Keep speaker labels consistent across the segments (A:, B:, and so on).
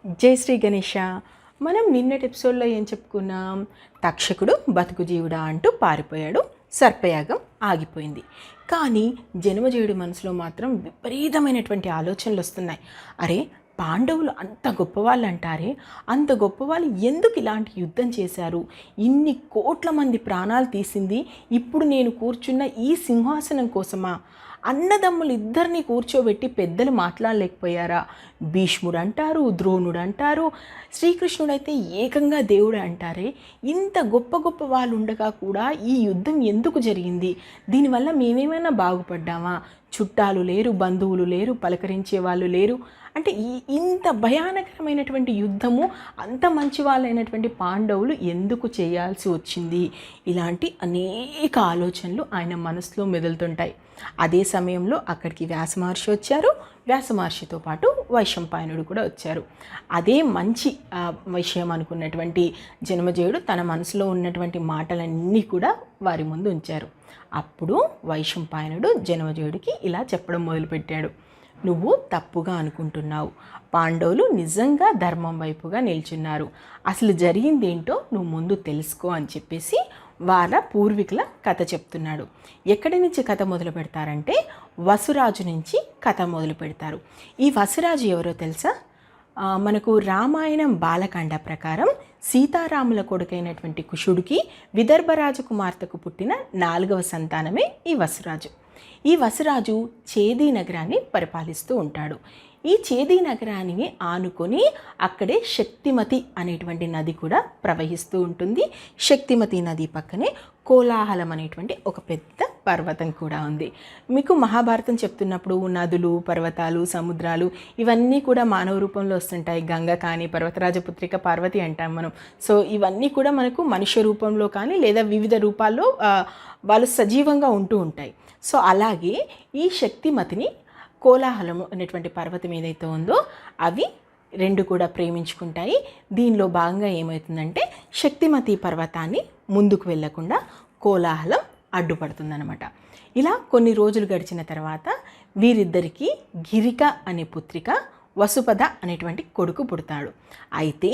A: జై శ్రీ గణేష. మనం నిన్నటి ఎపిసోడ్లో ఏం చెప్పుకున్నాం? తక్షకుడు బతుకు జీవుడా అంటూ పారిపోయాడు, సర్పయాగం ఆగిపోయింది. కానీ జనమజేయుడి మనసులో మాత్రం విపరీతమైనటువంటి ఆలోచనలు వస్తున్నాయి. అరే, పాండవులు అంత గొప్పవాళ్ళు అంటారే, అంత గొప్పవాళ్ళు ఎందుకు ఇలాంటి యుద్ధం చేశారు? ఇన్ని కోట్ల మంది ప్రాణాలు తీసింది ఇప్పుడు నేను కూర్చున్న ఈ సింహాసనం కోసమా? అన్నదమ్ములు ఇద్దరిని కూర్చోబెట్టి పెద్దలు మాట్లాడలేకపోయారా? భీష్ముడు అంటారు, ద్రోణుడు అంటారు, శ్రీకృష్ణుడైతే ఏకంగా దేవుడు అంటారే. ఇంత గొప్ప గొప్ప వాళ్ళు ఉండగా కూడా ఈ యుద్ధం ఎందుకు జరిగింది? దీనివల్ల మేమేమైనా బాగుపడ్డామా? చుట్టాలు లేరు, బంధువులు లేరు, పలకరించే వాళ్ళు లేరు. అంటే ఇంత భయానకరమైనటువంటి యుద్ధము అంత మంచి వాళ్ళైనటువంటి పాండవులు ఎందుకు చేయాల్సి వచ్చింది? ఇలాంటి అనేక ఆలోచనలు ఆయన మనసులో మెదులుతుంటాయి. అదే సమయంలో అక్కడికి వ్యాస మహర్షి వచ్చారు. వ్యాస మహర్షితో పాటు వైశంపాయనుడు కూడా వచ్చారు. అదే మంచి విషయం అనుకున్నటువంటి జనమజేయుడు తన మనసులో ఉన్నటువంటి మాటలన్నీ కూడా వారి ముందు ఉంచారు. అప్పుడు వైశంపాయనుడు జనమజేయుడికి ఇలా చెప్పడం మొదలుపెట్టాడు. నువ్వు తప్పుగా అనుకుంటున్నావు. పాండవులు నిజంగా ధర్మం వైపుగా నిల్చున్నారు. అసలు జరిగిందేంటో నువ్వు ముందు తెలుసుకో అని చెప్పేసి వాళ్ళ పూర్వీకుల కథ చెప్తున్నాడు. ఎక్కడి నుంచి కథ మొదలు పెడతారంటే వసురాజు నుంచి కథ మొదలు పెడతారు. ఈ వసురాజు ఎవరో తెలుసా? మనకు రామాయణం బాలకాండ ప్రకారం సీతారాముల కొడుకైనటువంటి కుశుడికి విదర్భ రాజకుమార్తెకు పుట్టిన 4వ సంతానమే ఈ వసురాజు. ఈ వసురాజు చేదీ నగరాన్ని పరిపాలిస్తూ ఉంటాడు. ఈ చేదీ నగరాన్ని ఆనుకొని అక్కడే శక్తిమతి అనేటువంటి నది కూడా ప్రవహిస్తూ ఉంటుంది. శక్తిమతి నది పక్కనే కోలాహలం అనేటువంటి ఒక పెద్ద పర్వతం కూడా ఉంది. మీకు మహాభారతం చెప్తున్నప్పుడు నదులు, పర్వతాలు, సముద్రాలు ఇవన్నీ కూడా మానవ రూపంలో వస్తుంటాయి. గంగ కానీ, పర్వతరాజపుత్రిక పార్వతి అంటాం మనం. సో ఇవన్నీ కూడా మనకు మనుష్య రూపంలో కానీ లేదా వివిధ రూపాల్లో వాళ్ళు సజీవంగా ఉంటూ ఉంటాయి. సో అలాగే ఈ శక్తిమతిని కోలాహలము అనేటువంటి పర్వతం ఏదైతే ఉందో అవి రెండు కూడా ప్రేమించుకుంటాయి. దీనిలో భాగంగా ఏమవుతుందంటే శక్తిమతి పర్వతాన్ని ముందుకు వెళ్లకుండా కోలాహలం అడ్డుపడుతుందన్నమాట. ఇలా కొన్ని రోజులు గడిచిన తర్వాత వీరిద్దరికీ గిరిక అనే పుత్రిక, వసుపద అనేటువంటి కొడుకు పుడతాడు. అయితే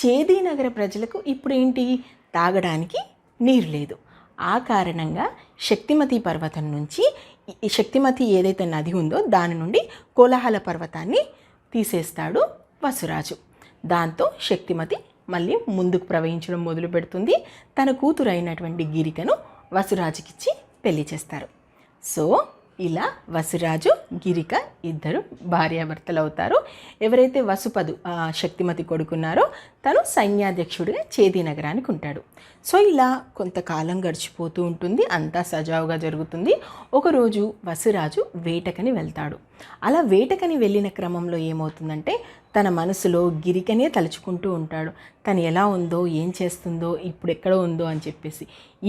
A: చేదీ నగర ప్రజలకు ఇప్పుడు ఏంటి? తాగడానికి నీరు లేదు. ఆ కారణంగా శక్తిమతి పర్వతం నుంచి శక్తిమతి ఏదైతే నది ఉందో దాని నుండి కోలాహల పర్వతాన్ని తీసేస్తాడు వసురాజు. దాంతో శక్తిమతి మళ్ళీ ముందుకు ప్రవహించడం మొదలు పెడుతుంది. తన కూతురు అయినటువంటి గిరికను వసురాజుకిచ్చి పెళ్లి చేస్తారు. సో ఇలా వసురాజు, గిరిక ఇద్దరు భార్యాభర్తలు అవుతారు. ఎవరైతే వసుపదు శక్తిమతి కొడుకున్నారో తను సైన్యాధ్యక్షుడిగా చేదీ నగరానికి ఉంటాడు. సో ఇలా కొంతకాలం గడిచిపోతూ ఉంటుంది. అంతా సజావుగా జరుగుతుంది. ఒకరోజు వసురాజు వేటకని వెళ్తాడు. అలా వేటకని వెళ్ళిన క్రమంలో ఏమవుతుందంటే తన మనసులో గిరికనే తలుచుకుంటూ ఉంటాడు. తను ఎలా ఉందో, ఏం చేస్తుందో, ఇప్పుడు ఎక్కడ ఉందో అని చెప్పేసి.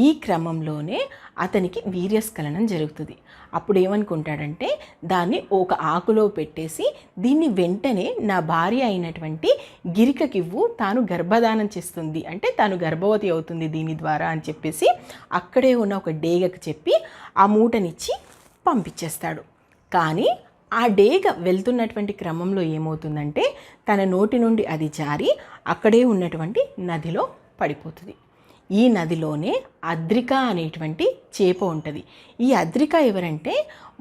A: ఈ క్రమంలోనే అతనికి వీర్యస్ఖలనం జరుగుతుంది. అప్పుడు ఏమనుకుంటాడంటే దాన్ని ఒక ఆకులో పెట్టేసి దీన్ని వెంటనే నా భార్య అయినటువంటి గిరికకివ్వు, తాను గర్భధానం చేస్తుంది, అంటే తాను గర్భవతి అవుతుంది దీని ద్వారా అని చెప్పేసి అక్కడే ఉన్న ఒక డేగకు చెప్పి ఆ మూటనిచ్చి పంపించేస్తాడు. కానీ ఆ డేగ వెళ్తున్నటువంటి క్రమంలో ఏమవుతుందంటే తన నోటి నుండి అది జారి అక్కడే ఉన్నటువంటి నదిలో పడిపోతుంది. ఈ నదిలోనే అద్రిక అనేటువంటి చేప ఉంటుంది. ఈ అద్రిక ఎవరంటే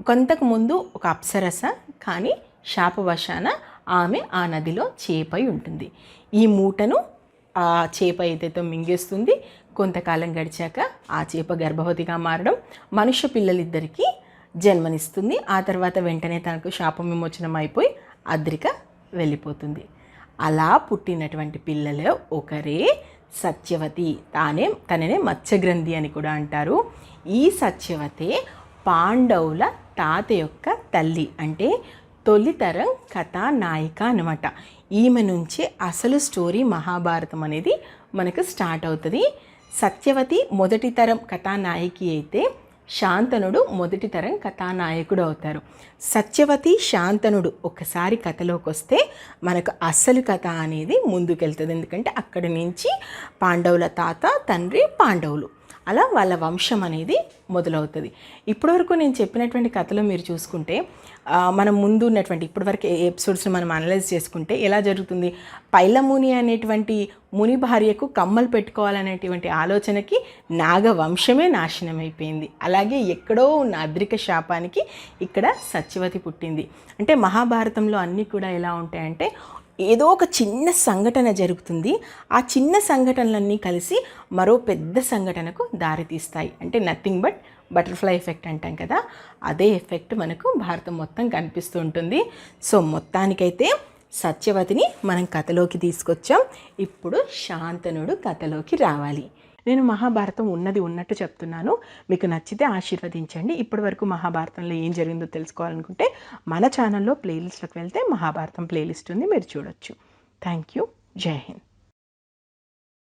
A: కొంతకుముందు ఒక అప్సరస, కానీ శాపవశాన ఆమె ఆ నదిలో చేపై ఉంటుంది. ఈ మూటను ఆ చేప ఏదైతే మింగేస్తుంది. కొంతకాలం గడిచాక ఆ చేప గర్భవతిగా మారడం, మనుష్య పిల్లలిద్దరికీ జన్మనిస్తుంది. ఆ తర్వాత వెంటనే తనకు శాపం విమోచనం అయిపోయి అద్రిక వెళ్ళిపోతుంది. అలా పుట్టినటువంటి పిల్లలు ఒకరే సత్యవతి. తననే మత్స్యగ్రంథి అని కూడా అంటారు. ఈ సత్యవతే పాండవుల తాత యొక్క తల్లి, అంటే తొలితరం కథానాయిక అన్నమాట. ఈమె నుంచే అసలు స్టోరీ మహాభారతం అనేది మనకు స్టార్ట్ అవుతుంది. సత్యవతి మొదటి తరం కథానాయకి అయితే శాంతనుడు మొదటి తరం కథానాయకుడు అవుతారు. సత్యవతి, శాంతనుడు ఒకసారి కథలోకి వస్తే మనకు అసలు కథ అనేది ముందుకెళ్తుంది. ఎందుకంటే అక్కడి నుంచి పాండవుల తాత, తండ్రి, పాండవులు అలా వాళ్ళ వంశం అనేది మొదలవుతుంది. ఇప్పటివరకు నేను చెప్పినటువంటి కథలో మీరు చూసుకుంటే మనం ముందు ఉన్నటువంటి ఇప్పటివరకు ఎపిసోడ్స్ని మనం అనలైజ్ చేసుకుంటే ఎలా జరుగుతుంది, పైలముని అనేటువంటి ముని భార్యకు కమ్మలు పెట్టుకోవాలనేటువంటి ఆలోచనకి నాగవంశమే నాశనం అయిపోయింది. అలాగే ఎక్కడో ఉన్న అద్రిక శాపానికి ఇక్కడ సత్యవతి పుట్టింది. అంటే మహాభారతంలో అన్నీ కూడా ఎలా ఉంటాయంటే ఏదో ఒక చిన్న సంఘటన జరుగుతుంది, ఆ చిన్న సంఘటనలన్నీ కలిసి మరో పెద్ద సంఘటనకు దారితీస్తాయి. అంటే నథింగ్ బట్ బటర్ఫ్లై ఎఫెక్ట్ అంటాం కదా, అదే ఎఫెక్ట్ మనకు భారతం మొత్తం కనిపిస్తూ ఉంటుంది. సో మొత్తానికైతే సత్యవతిని మనం కథలోకి తీసుకొచ్చాం. ఇప్పుడు శాంతనుడు కథలోకి రావాలి. నేను మహాభారతం ఉన్నది ఉన్నట్టు చెప్తున్నాను, మీకు నచ్చితే ఆశీర్వదించండి. ఇప్పటి వరకు మహాభారతంలో ఏం జరిగిందో తెలుసుకోవాలనుకుంటే మన ఛానల్లో ప్లేలిస్ట్లోకి వెళ్తే మహాభారతం ప్లేలిస్ట్ ఉంది, మీరు చూడొచ్చు. Thank you. జై హింద్.